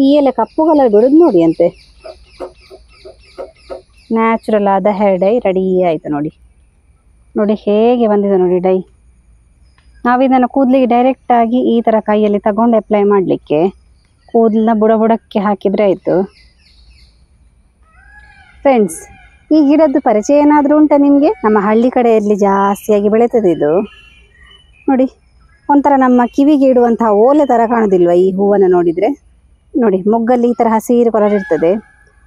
ಈ ಎಲೆ ಕಪ್ಪು ಕಲರ್ ಬಿಡುದು ನೋಡಿ ಅಂತೆ. ನ್ಯಾಚುರಲ್ ಆದ ಹೇರ್ ಡೈ ರೆಡಿ ಆಯಿತು ನೋಡಿ. ನೋಡಿ ಹೇಗೆ ಬಂದಿದೆ ನೋಡಿ ಡೈ. ನಾವಿದನ್ನು ಕೂದಲಿಗೆ ಡೈರೆಕ್ಟಾಗಿ ಈ ಥರ ಕೈಯಲ್ಲಿ ತಗೊಂಡು ಅಪ್ಲೈ ಮಾಡಲಿಕ್ಕೆ, ಕೂದಲನ್ನ ಬುಡಕ್ಕೆ ಹಾಕಿದರೆ ಆಯಿತು. ಫ್ರೆಂಡ್ಸ್, ಈ ಗಿಡದ್ದು ಪರಿಚಯ ಏನಾದರೂ ಉಂಟಾ ನಿಮಗೆ? ನಮ್ಮ ಹಳ್ಳಿ ಕಡೆಯಲ್ಲಿ ಜಾಸ್ತಿಯಾಗಿ ಬೆಳೀತದೆ ಇದು. ನೋಡಿ, ಒಂಥರ ನಮ್ಮ ಕಿವಿಗೆ ಇಡುವಂತಹ ಓಲೆ ಥರ ಕಾಣೋದಿಲ್ವ ಈ ಹೂವನ್ನು ನೋಡಿದರೆ? ನೋಡಿ, ಮೊಗ್ಗಲ್ಲಿ ಈ ಥರ ಹಸಿರು ಕಲರ್ ಇರ್ತದೆ,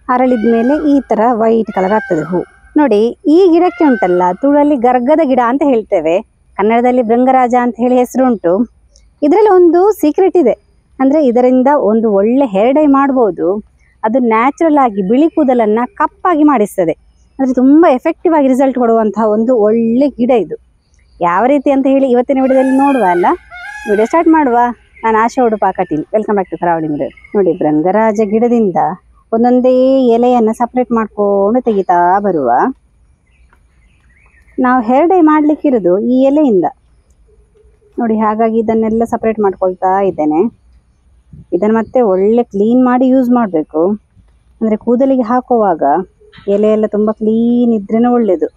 ಅರಳಿದ ಮೇಲೆ ಈ ಥರ ವೈಟ್ ಕಲರ್ ಆಗ್ತದೆ ಹೂ. ನೋಡಿ, ಈ ಗಿಡಕ್ಕೆ ಉಂಟಲ್ಲ, ತುಳಲ್ಲಿ ಗರ್ಗದ ಗಿಡ ಅಂತ ಹೇಳ್ತೇವೆ, ಕನ್ನಡದಲ್ಲಿ ಭೃಂಗರಾಜ ಅಂತ ಹೇಳಿ ಹೆಸರು ಉಂಟು. ಇದರಲ್ಲಿ ಒಂದು ಸೀಕ್ರೆಟ್ ಇದೆ, ಅಂದರೆ ಇದರಿಂದ ಒಂದು ಒಳ್ಳೆ ಹೇರ್ ಡೈ ಮಾಡ್ಬೋದು. ಅದು ನ್ಯಾಚುರಲ್ ಆಗಿ ಬಿಳಿ ಕೂದಲನ್ನು ಕಪ್ಪಾಗಿ ಮಾಡಿಸ್ತದೆ. ಅಂದರೆ ತುಂಬ ಎಫೆಕ್ಟಿವ್ ಆಗಿ ರಿಸಲ್ಟ್ ಕೊಡುವಂತಹ ಒಂದು ಒಳ್ಳೆ ಗಿಡ ಇದು. ಯಾವ ರೀತಿ ಅಂತ ಹೇಳಿ ಇವತ್ತಿನ ವಿಡಿಯೋದಲ್ಲಿ ನೋಡುವ ಅಲ್ಲ. ವಿಡಿಯೋ ಸ್ಟಾರ್ಟ್ ಮಾಡುವ. ನಾನು Asha Udupa Kateel. Welcome back to Karavali Mirror. ನೋಡಿ, ಭೃಂಗರಾಜ ಗಿಡದಿಂದ ಒಂದೊಂದೇ ಎಲೆಯನ್ನು ಸಪ್ರೇಟ್ ಮಾಡ್ಕೊಂಡು ತೆಗಿತಾ ಬರುವ. ನಾವು ಹೇರ್ ಡೈ ಮಾಡಲಿಕ್ಕಿರೋದು ಈ ಎಲೆಯಿಂದ ನೋಡಿ. ಹಾಗಾಗಿ ಇದನ್ನೆಲ್ಲ ಸಪ್ರೇಟ್ ಮಾಡ್ಕೊಳ್ತಾ ಇದ್ದೇನೆ. ಇದನ್ನು ಮತ್ತೆ ಒಳ್ಳೆ ಕ್ಲೀನ್ ಮಾಡಿ ಯೂಸ್ ಮಾಡಬೇಕು. ಅಂದರೆ ಕೂದಲಿಗೆ ಹಾಕುವಾಗ ಎಲೆ ಎಲ್ಲ ತುಂಬ ಕ್ಲೀನ್ ಇದ್ರೇ ಒಳ್ಳೆಯದು.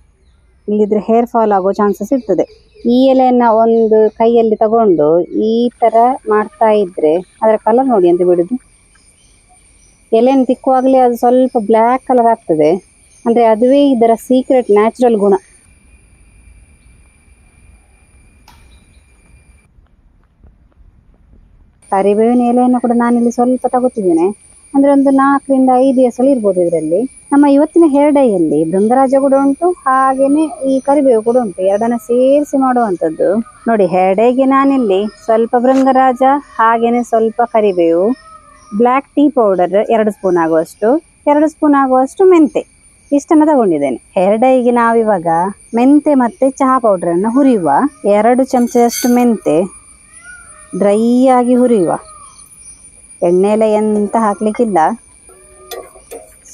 ಇಲ್ಲಿದ್ರೆ ಹೇರ್ ಫಾಲ್ ಆಗೋ ಚಾನ್ಸಸ್ ಇರ್ತದೆ. ಈ ಎಲೆಯನ್ನು ಒಂದು ಕೈಯಲ್ಲಿ ತಗೊಂಡು ಈ ಥರ ಮಾಡ್ತಾ ಇದ್ದರೆ ಅದರ ಕಲರ್ ನೋಡಿ ಅಂತ ಬಿಡೋದು. ಎಲೆಯನ್ನು ತಿಕ್ಕುವಾಗಲೇ ಅದು ಸ್ವಲ್ಪ ಬ್ಲ್ಯಾಕ್ ಕಲರ್ ಆಗ್ತದೆ. ಅಂದರೆ ಅದುವೇ ಇದರ ಸೀಕ್ರೆಟ್ ನ್ಯಾಚುರಲ್ ಗುಣ. ಕರಿಬೇವಿನ ಎಲೆಯನ್ನು ಕೂಡ ನಾನಿಲ್ಲಿ ಸ್ವಲ್ಪ ತಗೋತಿದ್ದೇನೆ. ಅಂದರೆ ಒಂದು 4 ರಿಂದ 5 ಎಸಳು ಇರ್ಬೋದು ಇದರಲ್ಲಿ. ನಮ್ಮ ಇವತ್ತಿನ ಹೇರ್ ಡೈಯಲ್ಲಿ ಭೃಂಗರಾಜ ಕೂಡ ಉಂಟು, ಹಾಗೆಯೇ ಈ ಕರಿಬೇವು ಕೂಡ ಉಂಟು. ಎರಡನ್ನ ಸೇರಿಸಿ ಮಾಡುವಂಥದ್ದು. ನೋಡಿ, ಹೇರ್ ಡೈಗೆ ನಾನಿಲ್ಲಿ ಸ್ವಲ್ಪ ಭೃಂಗರಾಜ, ಹಾಗೆಯೇ ಸ್ವಲ್ಪ ಕರಿಬೇವು, ಬ್ಲ್ಯಾಕ್ ಟೀ ಪೌಡರ್ 2 ಸ್ಪೂನ್ ಆಗುವಷ್ಟು, 2 ಸ್ಪೂನ್ ಆಗುವಷ್ಟು ಮೆಂತೆ, ಇಷ್ಟನ್ನು ತಗೊಂಡಿದ್ದೇನೆ. ಹೇರ್ ಡೈಗೆ ನಾವಿವಾಗ ಮೆಂತೆ ಮತ್ತು ಚಹಾ ಪೌಡರನ್ನು ಹುರಿಯುವ. 2 ಚಮಚದಷ್ಟು ಮೆಂತೆ ಡ್ರೈ ಆಗಿ ಹುರಿಯುವ. ಎಣ್ಣೆ ಎಲ್ಲ ಎಂತ ಹಾಕಲಿಕ್ಕಿಲ್ಲ,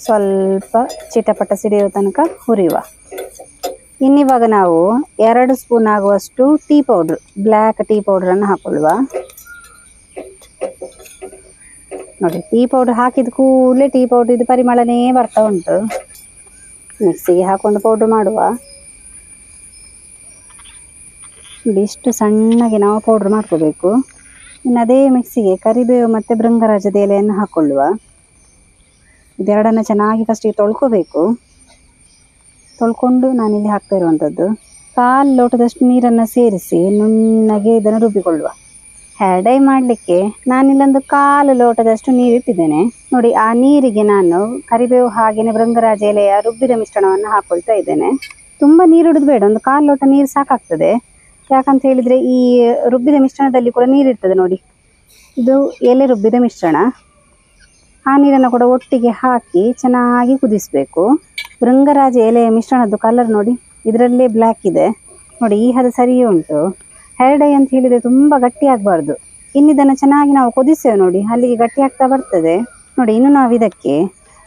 ಸ್ವಲ್ಪ ಚಿಟಪಟ ಸಿಡಿಯುವ ತನಕ ಹುರಿಯುವ. ಇನ್ನಿವಾಗ ನಾವು 2 ಸ್ಪೂನ್ ಆಗುವಷ್ಟು ಟೀ ಪೌಡ್ರ್, ಬ್ಲ್ಯಾಕ್ ಟೀ ಪೌಡ್ರನ್ನು ಹಾಕೊಳ್ಳುವ. ನೋಡಿ, ಟೀ ಪೌಡ್ರ್ ಹಾಕಿದ ಕೂಡಲೇ ಟೀ ಪೌಡ್ರ್ ಇದು ಪರಿಮಳನೇ ಬರ್ತಾ ಉಂಟು. ಮಿಕ್ಸಿಗೆ ಹಾಕೊಂಡು ಪೌಡ್ರ್ ಮಾಡುವ. ಇಷ್ಟು ಸಣ್ಣಗೆ ನಾವು ಪೌಡ್ರ್ ಮಾಡ್ಕೋಬೇಕು. ಇನ್ನು ಅದೇ ಮಿಕ್ಸಿಗೆ ಕರಿಬೇವು ಮತ್ತು ಭೃಂಗರಾಜದ ಎಲೆಯನ್ನು ಹಾಕ್ಕೊಳ್ಳುವ. ಇದೆರಡನ್ನು ಚೆನ್ನಾಗಿ ಫಸ್ಟಿಗೆ ತೊಳ್ಕೋಬೇಕು. ತೊಳ್ಕೊಂಡು ನಾನಿಲ್ಲಿ ಹಾಕ್ತಾ ಇರುವಂಥದ್ದು 1/4 ಲೋಟದಷ್ಟು ನೀರನ್ನು ಸೇರಿಸಿ ನುಣ್ಣಗೆ ಇದನ್ನು ರುಬ್ಬಿಕೊಳ್ಳುವ. ಹೇರ್ ಡೈ ಮಾಡಲಿಕ್ಕೆ ನಾನಿಲ್ಲೊಂದು 1/4 ಲೋಟದಷ್ಟು ನೀರು ಇಟ್ಟಿದ್ದೇನೆ. ನೋಡಿ, ಆ ನೀರಿಗೆ ನಾನು ಕರಿಬೇವು ಹಾಗೆಯೇ ಭೃಂಗರಾಜ ಎಲೆಯ ರುಬ್ಬಿದ ಮಿಶ್ರಣವನ್ನು ಹಾಕ್ಕೊಳ್ತಾ ಇದ್ದೇನೆ. ತುಂಬ ನೀರು ಹಿಡಿದು ಬೇಡ, ಒಂದು 1/4 ಲೋಟ ನೀರು ಸಾಕಾಗ್ತದೆ. ಯಾಕಂತ ಹೇಳಿದರೆ ಈ ರುಬ್ಬಿದ ಮಿಶ್ರಣದಲ್ಲಿ ಕೂಡ ನೀರಿರ್ತದೆ. ನೋಡಿ, ಇದು ಎಲೆ ರುಬ್ಬಿದ ಮಿಶ್ರಣ. ಆ ನೀರನ್ನು ಕೂಡ ಒಟ್ಟಿಗೆ ಹಾಕಿ ಚೆನ್ನಾಗಿ ಕುದಿಸಬೇಕು. ಭೃಂಗರಾಜ ಎಲೆಯ ಮಿಶ್ರಣದ್ದು ಕಲರ್ ನೋಡಿ, ಇದರಲ್ಲೇ ಬ್ಲ್ಯಾಕ್ ಇದೆ ನೋಡಿ. ಈ ಹದ ಸರಿಯೇ ಉಂಟು. ಹೇರ್ ಡೈ ಅಂತ ಹೇಳಿದರೆ ತುಂಬ ಗಟ್ಟಿ ಆಗಬಾರ್ದು. ಇನ್ನಿದನ್ನು ಚೆನ್ನಾಗಿ ನಾವು ಕುದಿಸ್ತೇವೆ ನೋಡಿ, ಅಲ್ಲಿಗೆ ಗಟ್ಟಿ ಆಗ್ತಾ ಬರ್ತದೆ. ನೋಡಿ, ಇನ್ನು ನಾವು ಇದಕ್ಕೆ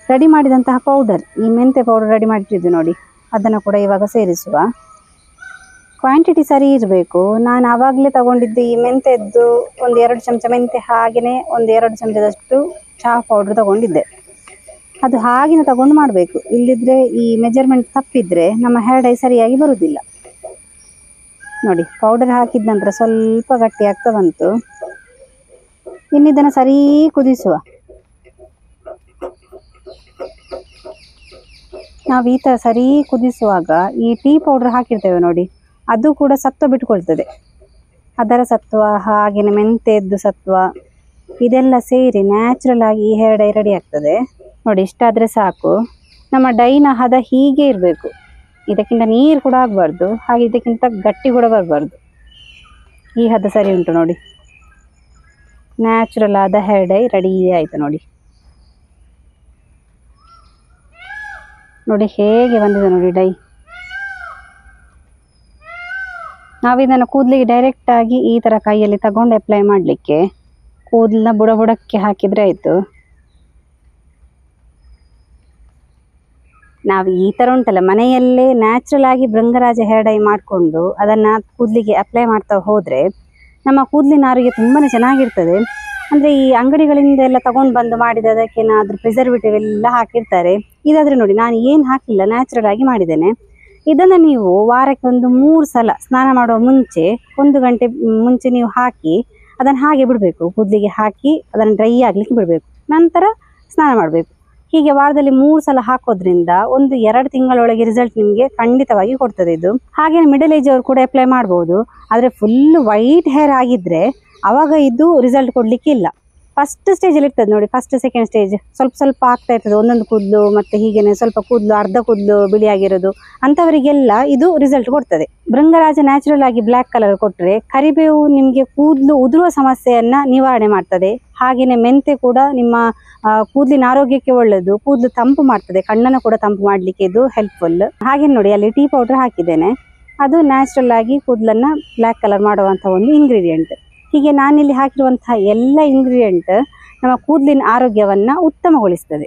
ರೆಡಿ ಮಾಡಿದಂತಹ ಪೌಡರ್, ಈ ಮೆಂತೆ ಪೌಡರ್ ರೆಡಿ ಮಾಡಿಟ್ಟಿದ್ದು ನೋಡಿ, ಅದನ್ನು ಕೂಡ ಇವಾಗ ಸೇರಿಸುವ. ಕ್ವಾಂಟಿಟಿ ಸರಿ ಇರಬೇಕು. ನಾನು ಆವಾಗಲೇ ತಗೊಂಡಿದ್ದು ಈ ಮೆಂತೆದ್ದು ಒಂದು 2 ಚಮಚ ಮೆಂತೆ, ಹಾಗೆಯೇ ಒಂದು 2 ಚಮಚದಷ್ಟು ಚಹಾ ಪೌಡ್ರ್ ತಗೊಂಡಿದ್ದೆ. ಅದು ಹಾಗೆಯೇ ತಗೊಂಡು ಮಾಡಬೇಕು. ಇಲ್ಲದಿದ್ದರೆ ಈ ಮೆಜರ್ಮೆಂಟ್ ತಪ್ಪಿದರೆ ನಮ್ಮ ಹೇರ್ ಡೈ ಸರಿಯಾಗಿ ಬರುವುದಿಲ್ಲ. ನೋಡಿ, ಪೌಡರ್ ಹಾಕಿದ ನಂತರ ಸ್ವಲ್ಪ ಗಟ್ಟಿ ಆಗ್ತಾ ಬಂತು. ಇನ್ನಿದನ್ನು ಸರಿ ಕುದಿಸುವ. ನಾವು ಈ ಥರ ಸರಿ ಕುದಿಸುವಾಗ ಈ ಟೀ ಪೌಡ್ರ್ ಹಾಕಿರ್ತೇವೆ ನೋಡಿ, ಅದು ಕೂಡ ಸತ್ವ ಬಿಟ್ಕೊಳ್ತದೆ. ಅದರ ಸತ್ವ ಹಾಗೆಯೇ ಮೆಂತೆದ್ದು ಸತ್ವ ಇದೆಲ್ಲ ಸೇರಿ ನ್ಯಾಚುರಲ್ ಆಗಿ ಈ ಹೇರ್ ಡೈ ರೆಡಿ ಆಗ್ತದೆ. ನೋಡಿ, ಇಷ್ಟಾದರೆ ಸಾಕು. ನಮ್ಮ ಡೈನ ಹದ ಹೀಗೆ ಇರಬೇಕು. ಇದಕ್ಕಿಂತ ನೀರು ಕೂಡ ಆಗಬಾರ್ದು, ಹಾಗೆ ಇದಕ್ಕಿಂತ ಗಟ್ಟಿ ಕೂಡ ಬರಬಾರ್ದು. ಈ ಹದ ಸರಿ ಉಂಟು ನೋಡಿ. ನ್ಯಾಚುರಲ್ ಆದ ಹೇರ್ ಡೈ ರೆಡಿ ಆಯಿತು ನೋಡಿ. ನೋಡಿ ಹೇಗೆ ಬಂದಿದೆ ನೋಡಿ ಡೈ. ನಾವಿದನ್ನು ಕೂದಲಿಗೆ ಡೈರೆಕ್ಟಾಗಿ ಈ ಥರ ಕೈಯಲ್ಲಿ ತಗೊಂಡು ಅಪ್ಲೈ ಮಾಡಲಿಕ್ಕೆ, ಕೂದಲನ್ನ ಬುಡಕ್ಕೆ ಹಾಕಿದರೆ ಆಯಿತು. ನಾವು ಈ ಥರ ಉಂಟಲ್ಲ ಮನೆಯಲ್ಲೇ ನ್ಯಾಚುರಲ್ ಆಗಿ ಭೃಂಗರಾಜ ಹೇರ್ ಡೈ ಮಾಡಿಕೊಂಡು ಅದನ್ನು ಕೂದಲಿಗೆ ಅಪ್ಲೈ ಮಾಡ್ತಾ ಹೋದರೆ ನಮ್ಮ ಕೂದಲಿನ ಆರೋಗ್ಯ ತುಂಬಾ ಚೆನ್ನಾಗಿರ್ತದೆ. ಅಂದ್ರೆ ಈ ಅಂಗಡಿಗಳಿಂದ ಎಲ್ಲ ತಗೊಂಡು ಬಂದು ಮಾಡಿದಕ್ಕೆ ಏನಾದ್ರೂ ಪ್ರಿಸರ್ವೇಟಿವ್ ಎಲ್ಲ ಹಾಕಿರ್ತಾರೆ. ಇದಾದ್ರೆ ನೋಡಿ ನಾನು ಏನು ಹಾಕಿಲ್ಲ, ನ್ಯಾಚುರಲ್ ಆಗಿ ಮಾಡಿದ್ದೇನೆ. ಇದನ್ನ ನೀವು ವಾರಕ್ಕೆ ಒಂದು 3 ಸಲ ಸ್ನಾನ ಮಾಡುವ ಮುಂಚೆ 1 ಗಂಟೆ ಮುಂಚೆ ನೀವು ಹಾಕಿ ಅದನ್ನು ಹಾಗೆ ಬಿಡಬೇಕು. ಕೂದಲಿಗೆ ಹಾಕಿ ಅದನ್ನು ಡ್ರೈ ಆಗ್ಲಿಕ್ಕೆ ಬಿಡಬೇಕು, ನಂತರ ಸ್ನಾನ ಮಾಡಬೇಕು. ಹೀಗೆ ವಾರದಲ್ಲಿ 3 ಸಲ ಹಾಕೋದ್ರಿಂದ 1-2 ತಿಂಗಳೊಳಗೆ ರಿಸಲ್ಟ್ ನಿಮಗೆ ಖಂಡಿತವಾಗಿ ಕೊಡ್ತದೆ ಇದು. ಹಾಗೆ ಮಿಡಲ್ ಏಜ್ ಅವರು ಕೂಡ ಅಪ್ಲೈ ಮಾಡ್ಬೋದು. ಆದರೆ ಫುಲ್ ವೈಟ್ ಹೇರ್ ಆಗಿದ್ರೆ ಅವಾಗ ಇದು ರಿಸಲ್ಟ್ ಕೊಡ್ಲಿಕ್ಕೆ ಇಲ್ಲ. ಫಸ್ಟ್ ಸ್ಟೇಜಲ್ಲಿ ಇರ್ತದೆ ನೋಡಿ, ಫಸ್ಟ್ ಸೆಕೆಂಡ್ ಸ್ಟೇಜ್ ಸ್ವಲ್ಪ ಸ್ವಲ್ಪ ಆಗ್ತಾ ಇರ್ತದೆ, ಒಂದೊಂದು ಕೂದಲು ಮತ್ತೆ ಹೀಗೇನೆ ಸ್ವಲ್ಪ ಕೂದಲು ಅರ್ಧ ಕೂದಲು ಬಿಳಿಯಾಗಿರೋದು, ಅಂಥವರಿಗೆಲ್ಲ ಇದು ರಿಸಲ್ಟ್ ಕೊಡ್ತದೆ. ಭೃಂಗರಾಜ ನ್ಯಾಚುರಲ್ ಆಗಿ ಬ್ಲ್ಯಾಕ್ ಕಲರ್ ಕೊಟ್ಟರೆ, ಕರಿಬೇವು ನಿಮಗೆ ಕೂದಲು ಉದುರುವ ಸಮಸ್ಯೆಯನ್ನ ನಿವಾರಣೆ ಮಾಡ್ತದೆ. ಹಾಗೆಯೇ ಮೆಂತೆ ಕೂಡ ನಿಮ್ಮ ಕೂದಲಿನ ಆರೋಗ್ಯಕ್ಕೆ ಒಳ್ಳೆಯದು, ಕೂದಲು ತಂಪು ಮಾಡ್ತದೆ, ಕಣ್ಣನ್ನು ಕೂಡ ತಂಪು ಮಾಡಲಿಕ್ಕೆ ಇದು ಹೆಲ್ಪ್ಫುಲ್. ಹಾಗೆ ನೋಡಿ ಅಲ್ಲಿ ಟೀ ಪೌಡರ್ ಹಾಕಿದ್ದೇನೆ, ಅದು ನ್ಯಾಚುರಲ್ ಆಗಿ ಕೂದಲನ್ನು ಬ್ಲ್ಯಾಕ್ ಕಲರ್ ಮಾಡುವಂಥ ಒಂದು ಇಂಗ್ರೀಡಿಯೆಂಟ್. ಹೀಗೆ ನಾನಿಲ್ಲಿ ಹಾಕಿರುವಂತಹ ಎಲ್ಲ ಇಂಗ್ರೀಡಿಯೆಂಟ್ ನಮ್ಮ ಕೂದಲಿನ ಆರೋಗ್ಯವನ್ನು ಉತ್ತಮಗೊಳಿಸ್ತದೆ.